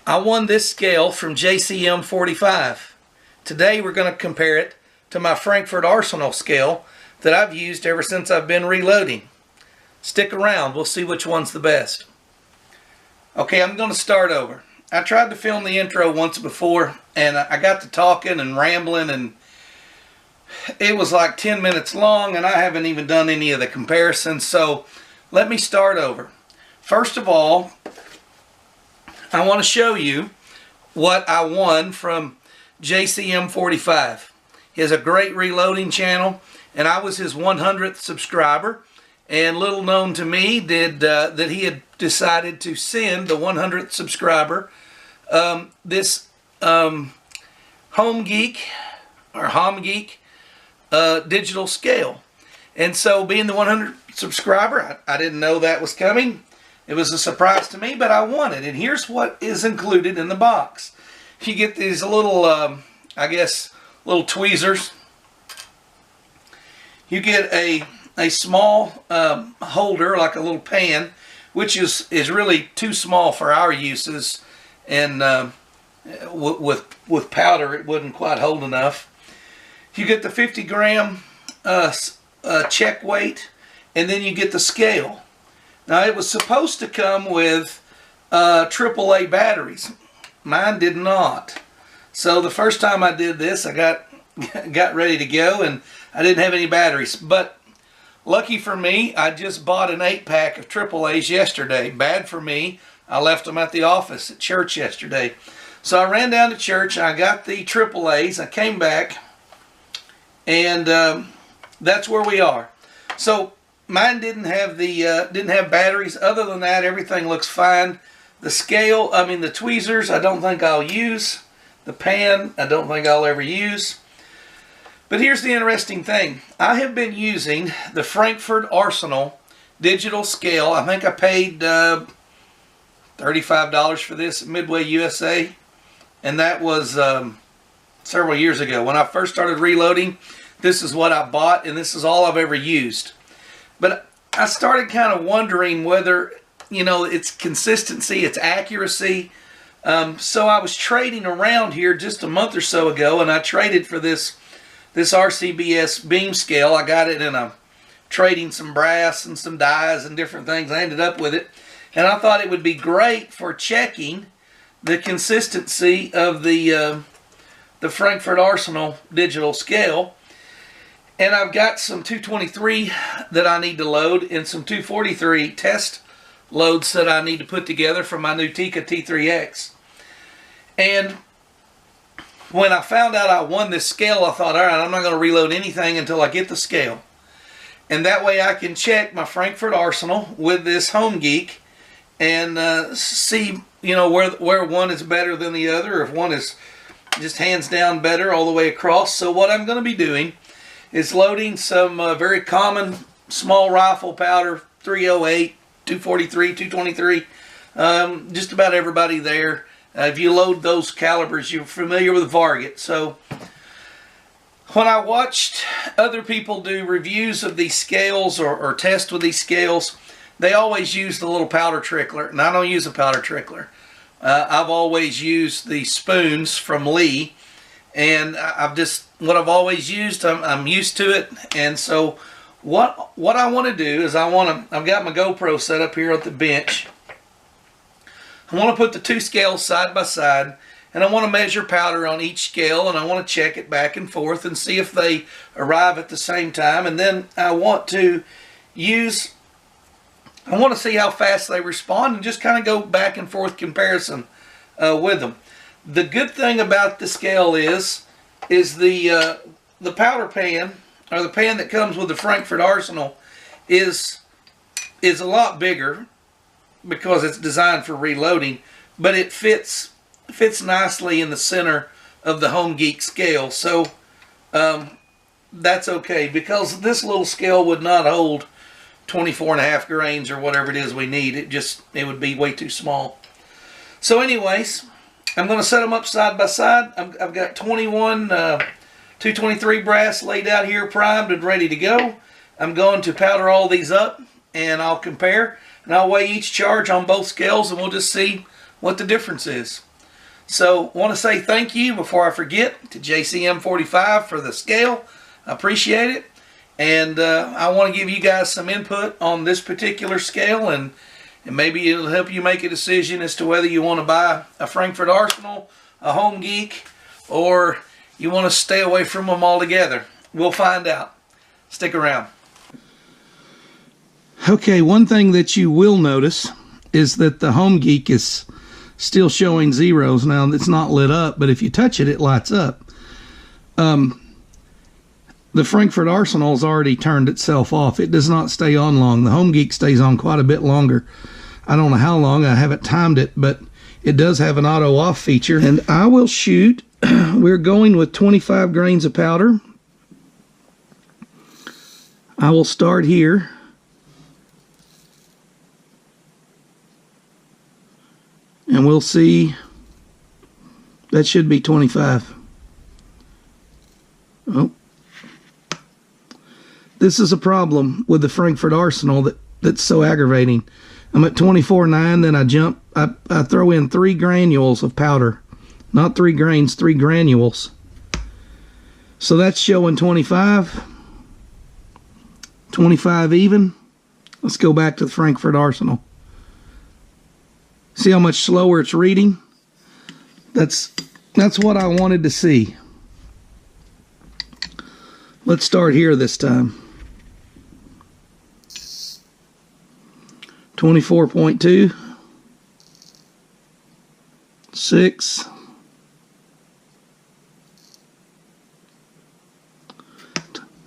I won this scale from JCM 45. Today we're going to compare it to my Frankfort Arsenal scale that I've used ever since I've been reloading. Stick around, we'll see which one's the best. Okay, I'm going to start over. I tried to film the intro once before and I got to talking and rambling and it was like 10 minutes long and I haven't even done any of the comparisons, so let me start over. First of all, I want to show you what I won from JCM 45. He has a great reloading channel and I was his 100th subscriber, and little known to me that he had decided to send the 100th subscriber this HomGeek or HomGeek digital scale. And so being the 100th subscriber, I didn't know that was coming. It was a surprise to me, but I won it. And here's what is included in the box. You get these little, I guess, little tweezers. You get a small holder, like a little pan, which is really too small for our uses. And with powder, it wouldn't quite hold enough. You get the 50-gram check weight, and then you get the scale. Now, it was supposed to come with AAA batteries. Mine did not. So the first time I did this, I got ready to go, and I didn't have any batteries. But lucky for me, I just bought an 8-pack of AAAs yesterday. Bad for me, I left them at the office at church yesterday. So I ran down to church, and I got the AAAs. I came back, and that's where we are. So mine didn't have batteries. Other than that, everything looks fine. The scale, the tweezers, I don't think I'll use. The pan, I don't think I'll ever use. But here's the interesting thing. I have been using the Frankfort Arsenal digital scale. I think I paid $35 for this at Midway USA. And that was several years ago. When I first started reloading, this is what I bought, and this is all I've ever used. But I started kind of wondering whether, its consistency, its accuracy. So I was trading around here just a month or so ago, and I traded for this RCBS beam scale. I got it in trading some brass and some dies and different things. I ended up with it, and I thought it would be great for checking the consistency of the Frankfort Arsenal digital scale. And I've got some 223 that I need to load and some 243 test loads that I need to put together for my new Tika T3X. And when I found out I won this scale, I thought, all right, I'm not going to reload anything until I get the scale. And that way I can check my Frankfort Arsenal with this HomGeek and see, where one is better than the other, or if one is just hands down better all the way across. So what I'm going to be doing is loading some very common small rifle powder, 308, 243, 223, just about everybody there. If you load those calibers, you're familiar with Varget. So when I watched other people do reviews of these scales or test with these scales, they always use the little powder trickler, and I don't use a powder trickler. I've always used the spoons from Lee, and what I've always used, I'm used to it. And so what I want to do is I've got my GoPro set up here at the bench. I want to put the two scales side by side, and I want to measure powder on each scale, and I want to check it back and forth and see if they arrive at the same time. And then I want to see how fast they respond and just kind of go back and forth comparison with them. The good thing about the scale is the powder pan, or the pan that comes with the Frankfort Arsenal, is a lot bigger because it's designed for reloading, but it fits nicely in the center of the HomGeek scale. So that's okay, because this little scale would not hold 24.5 grains or whatever it is we need. It would be way too small. So anyways, I'm going to set them up side by side. I've got 223 brass laid out here, primed and ready to go. I'm going to powder all these up, and I'll compare, and I'll weigh each charge on both scales, and we'll just see what the difference is. So I want to say thank you before I forget to JCM45 for the scale. I appreciate it. And I want to give you guys some input on this particular scale, and maybe it'll help you make a decision as to whether you want to buy a Frankfort Arsenal, a HomGeek, or you want to stay away from them altogether. We'll find out. Stick around. Okay, one thing that you will notice is that the HomGeek is still showing zeros. Now, it's not lit up, but if you touch it, it lights up. The Frankfort Arsenal's already turned itself off. It does not stay on long. The HomGeek stays on quite a bit longer. I don't know how long. I haven't timed it, but it does have an auto off feature. And I will shoot. We're going with 25 grains of powder. I will start here. And we'll see. That should be 25. Oh. This is a problem with the Frankfort Arsenal that's so aggravating. I'm at 24.9, then I jump. I throw in 3 granules of powder. Not 3 grains, 3 granules. So that's showing 25. 25 even. Let's go back to the Frankfort Arsenal. See how much slower it's reading? That's what I wanted to see. Let's start here this time. 24.2. 6.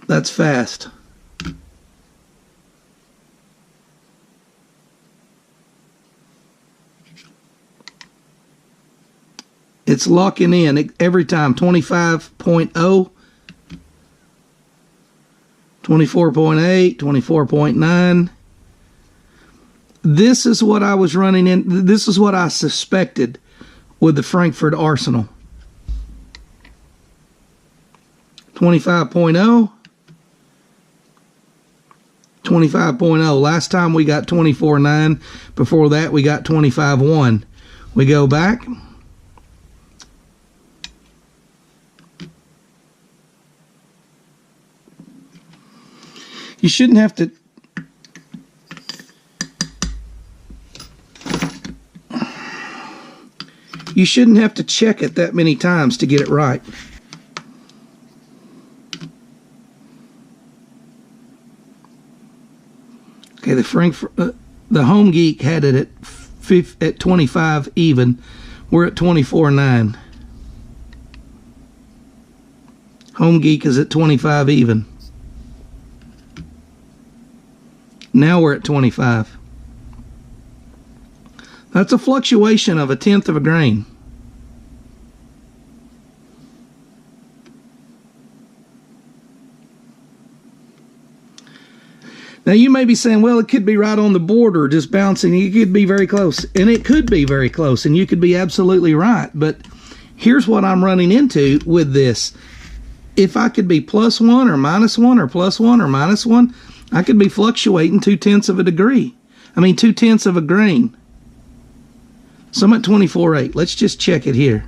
That's fast. It's locking in every time. 25.0, 24.8, 24.9. This is what I was running in. This is what I suspected with the Frankfort Arsenal. 25.0. 25.0. Last time we got 24.9. Before that we got 25.1. We go back. You shouldn't have to. You shouldn't have to check it that many times to get it right. Okay, the HomGeek had it at 25 even. We're at 24.9. HomGeek is at 25 even. Now we're at 25. That's a fluctuation of 1/10 of a grain. Now you may be saying, well, it could be right on the border, just bouncing. It could be very close. And it could be very close, and you could be absolutely right. But here's what I'm running into with this. If I could be +1 or -1 or +1 or -1, I could be fluctuating 2/10 of a degree. I mean, 2/10 of a grain. So I'm at 24.8. Let's just check it here.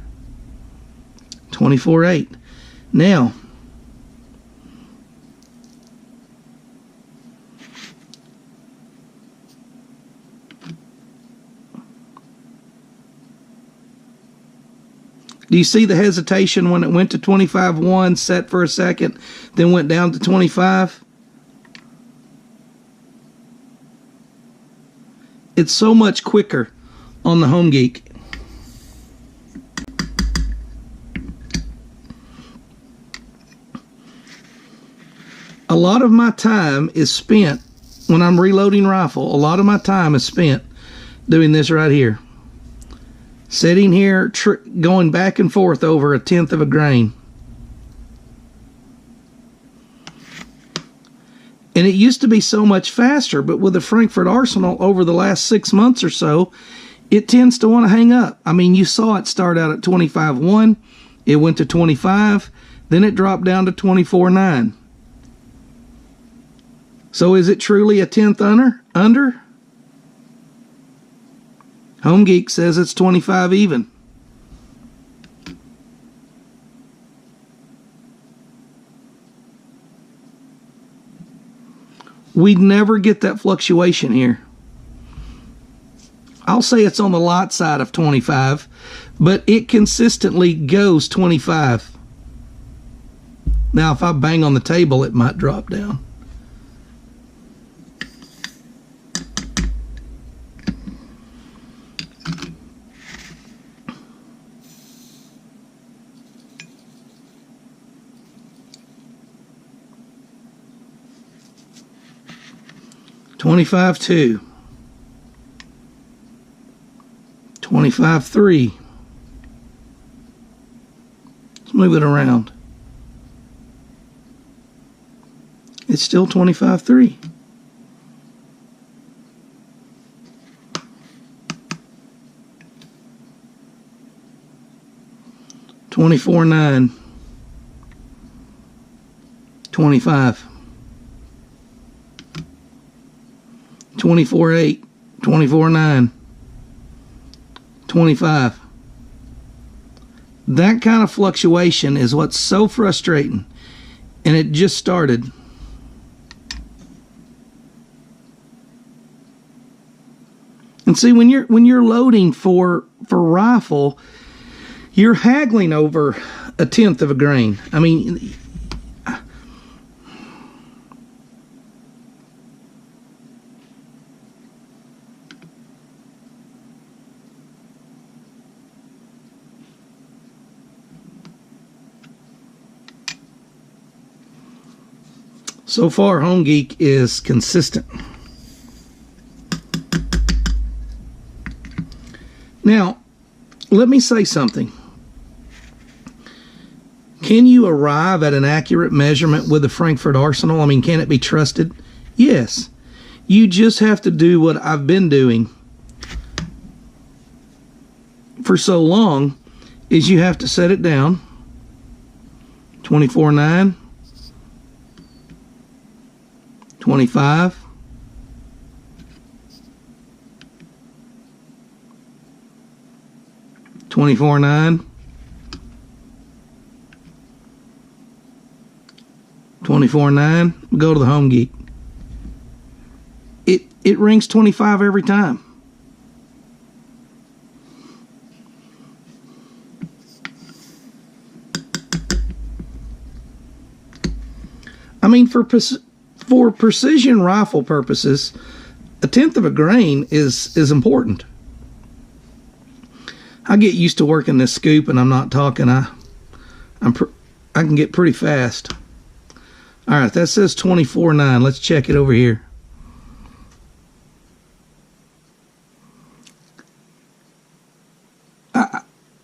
24.8. Now, do you see the hesitation when it went to 25.1, set for a second, then went down to 25? It's so much quicker on the HomGeek. A lot of my time is spent when I'm reloading rifle. A lot of my time is spent doing this right here. Sitting here, going back and forth over 1/10 of a grain. And it used to be so much faster, but with the Frankfort Arsenal over the last 6 months or so, it tends to want to hang up. I mean, you saw it start out at 25.1, it went to 25, then it dropped down to 24.9. So is it truly 1/10 under? HomGeek says it's 25 even. we'd never get that fluctuation here. I'll say it's on the lot side of 25, but it consistently goes 25. Now, if I bang on the table, it might drop down. $25.2, $25.3. Let's move it around. It's still $25.3. $24.9. 25. 24.8, 24.9, 25. That kind of fluctuation is what's so frustrating, and it just started. And see, when you're loading for rifle, you're haggling over 1/10 of a grain. I mean, so far, HomGeek is consistent. Now, let me say something. Can you arrive at an accurate measurement with the Frankfort Arsenal? I mean, can it be trusted? Yes. You just have to do what I've been doing for so long, is you have to set it down. 24.9. 25, 24.9, 24.9. Go to the HomGeek. It rings 25 every time. I mean, for precision rifle purposes, 1/10 of a grain is important. I get used to working this scoop, and I'm not talking. I can get pretty fast. All right, that says 24.9. Let's check it over here.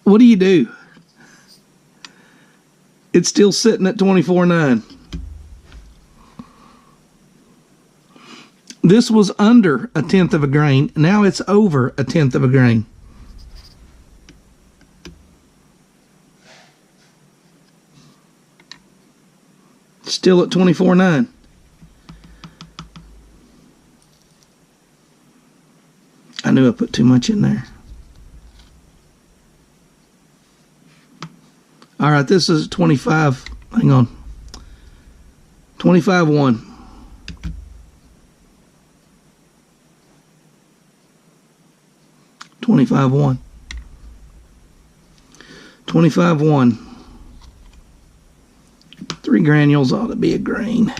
What do? It's still sitting at 24.9. This was under 1/10 of a grain. Now it's over 1/10 of a grain. Still at 24.9. I knew I put too much in there. All right, this is 25. Hang on. 25.1. 25.1. 25.1. 3 granules ought to be a grain.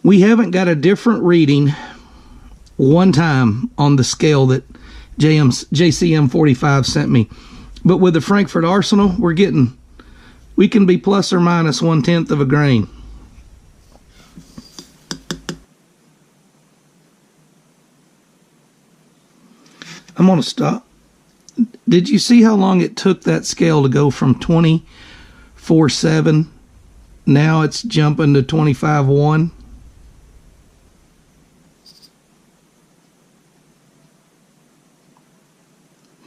We haven't got a different reading one time on the scale that JCM 45 sent me. But with the Frankfort Arsenal, we can be plus or minus 1/10 of a grain. I'm going to stop. Did you see how long it took that scale to go from 24.7? Now it's jumping to 25.1.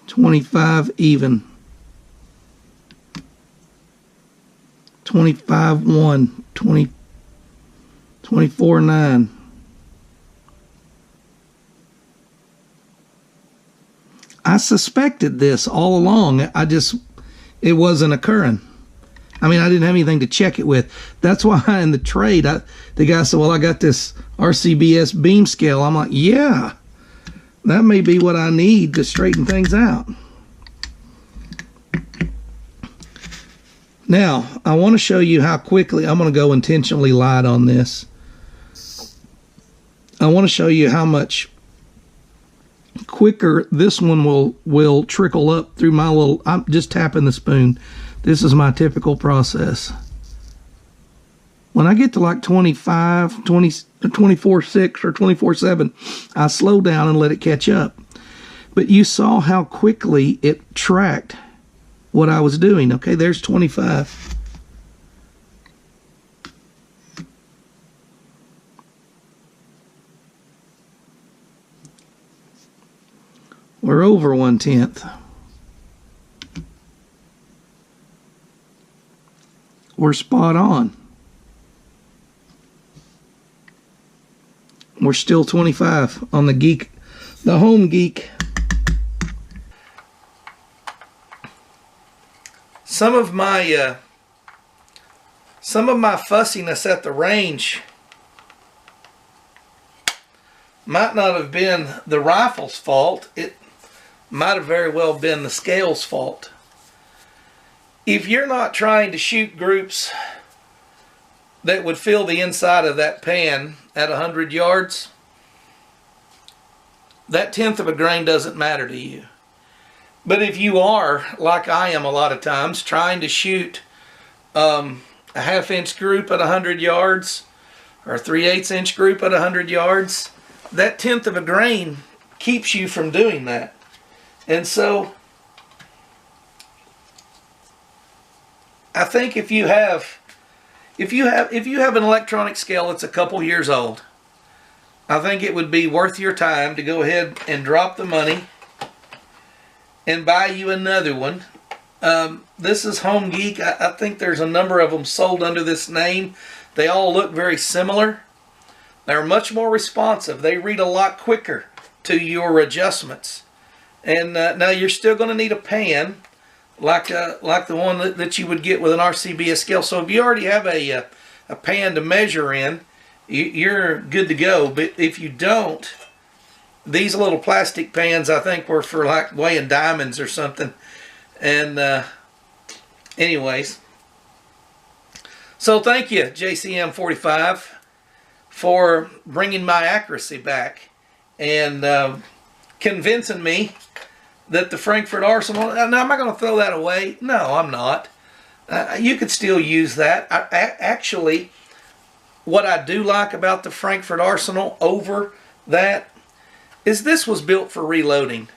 $25 even. 25.1. 24.9. suspected this all along. It wasn't occurring. I mean, I didn't have anything to check it with. That's why in the trade, the guy said, well, I got this RCBS beam scale. I'm like, yeah, that may be what I need to straighten things out. Now, I want to show you how quickly, I'm going to go intentionally light on this. I want to show you how much quicker this one will trickle up through my little, I'm just tapping the spoon. This is my typical process. When I get to like 25, 20, 24.6 or 24.7, I slow down and let it catch up. But you saw how quickly it tracked what I was doing. Okay, there's 25. We're over 1/10. We're spot on. We're still 25 on the HomGeek. Some of my fussiness at the range might not have been the rifle's fault. It might have very well been the scale's fault. If you're not trying to shoot groups that would fill the inside of that pan at 100 yards, that 1/10 of a grain doesn't matter to you. But if you are, like I am a lot of times, trying to shoot a 1/2 inch group at 100 yards or a 3/8 inch group at 100 yards, that 1/10 of a grain keeps you from doing that. And so I think if you have an electronic scale that's a couple years old, I think it would be worth your time to go ahead and drop the money and buy you another one. This is HomGeek. I think there's a number of them sold under this name. They all look very similar. They're much more responsive. They read a lot quicker to your adjustments. And now you're still going to need a pan like the one that you would get with an RCBS scale. So if you already have a pan to measure in, you're good to go. But if you don't, these little plastic pans I think were for like weighing diamonds or something. And anyways, so thank you JCM 45 for bringing my accuracy back and convincing me that the Frankfort Arsenal, now am I going to throw that away? No, I'm not. You could still use that. Actually, what I do like about the Frankfort Arsenal over that is this was built for reloading.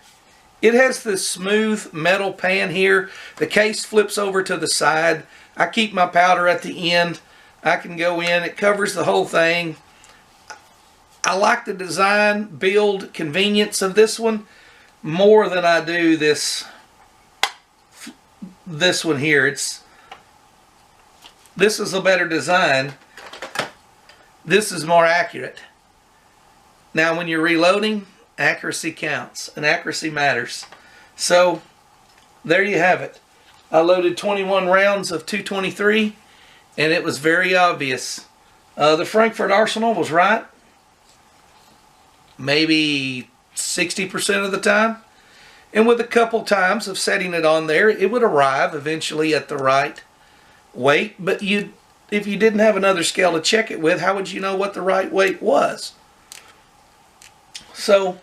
It has this smooth metal pan here. The case flips over to the side. I keep my powder at the end. I can go in. It covers the whole thing. I like the design, build, convenience of this one more than I do this one here. This is a better design. This is more accurate. Now when you're reloading, accuracy counts and accuracy matters. So there you have it. I loaded 21 rounds of 223 and it was very obvious. The Frankfort Arsenal was right maybe 60% of the time, and with a couple times of setting it on there, it would arrive eventually at the right weight. But if you didn't have another scale to check it with, how would you know what the right weight was? So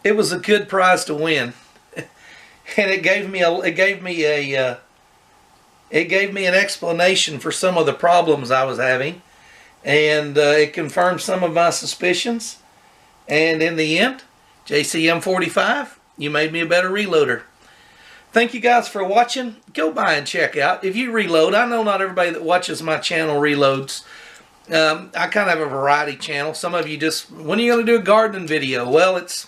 it was a good prize to win, and it gave me an explanation for some of the problems I was having. And it confirmed some of my suspicions. And in the end, JCM 45, you made me a better reloader. Thank you guys for watching. Go by and check out. If you reload, I know not everybody that watches my channel reloads. I kind of have a variety channel. Some of you just, when are you going to do a gardening video? Well, it's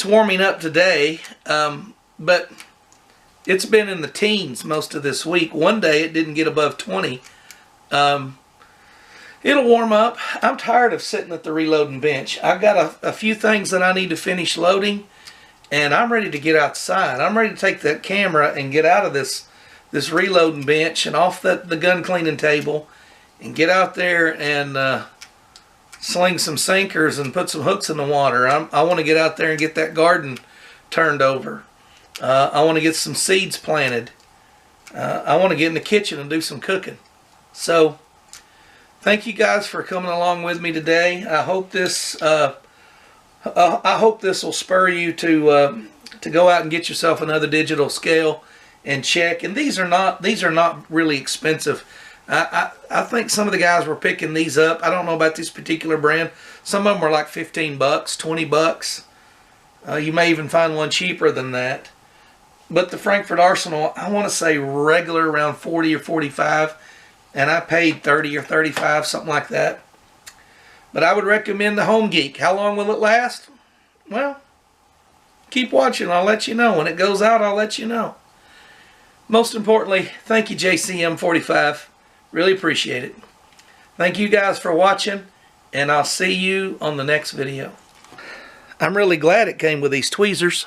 warming up today. But it's been in the teens most of this week. One day it didn't get above 20. It'll warm up. I'm tired of sitting at the reloading bench. I've got a few things that I need to finish loading, and I'm ready to get outside. I'm ready to take that camera and get out of this reloading bench and off the gun cleaning table and get out there and sling some sinkers and put some hooks in the water. I want to get out there and get that garden turned over. I want to get some seeds planted. I want to get in the kitchen and do some cooking. So thank you guys for coming along with me today. I hope this will spur you to go out and get yourself another digital scale and check. And these are not really expensive. I think some of the guys were picking these up. I don't know about this particular brand. Some of them were like 15 bucks, 20 bucks. You may even find one cheaper than that. But the Frankfort Arsenal, I want to say regular around 40 or 45, and I paid 30 or 35, something like that. But I would recommend the HomGeek. How long will it last? Well, keep watching. I'll let you know. When it goes out, I'll let you know. Most importantly, thank you, JCM45. Really appreciate it. Thank you guys for watching, and I'll see you on the next video. I'm really glad it came with these tweezers.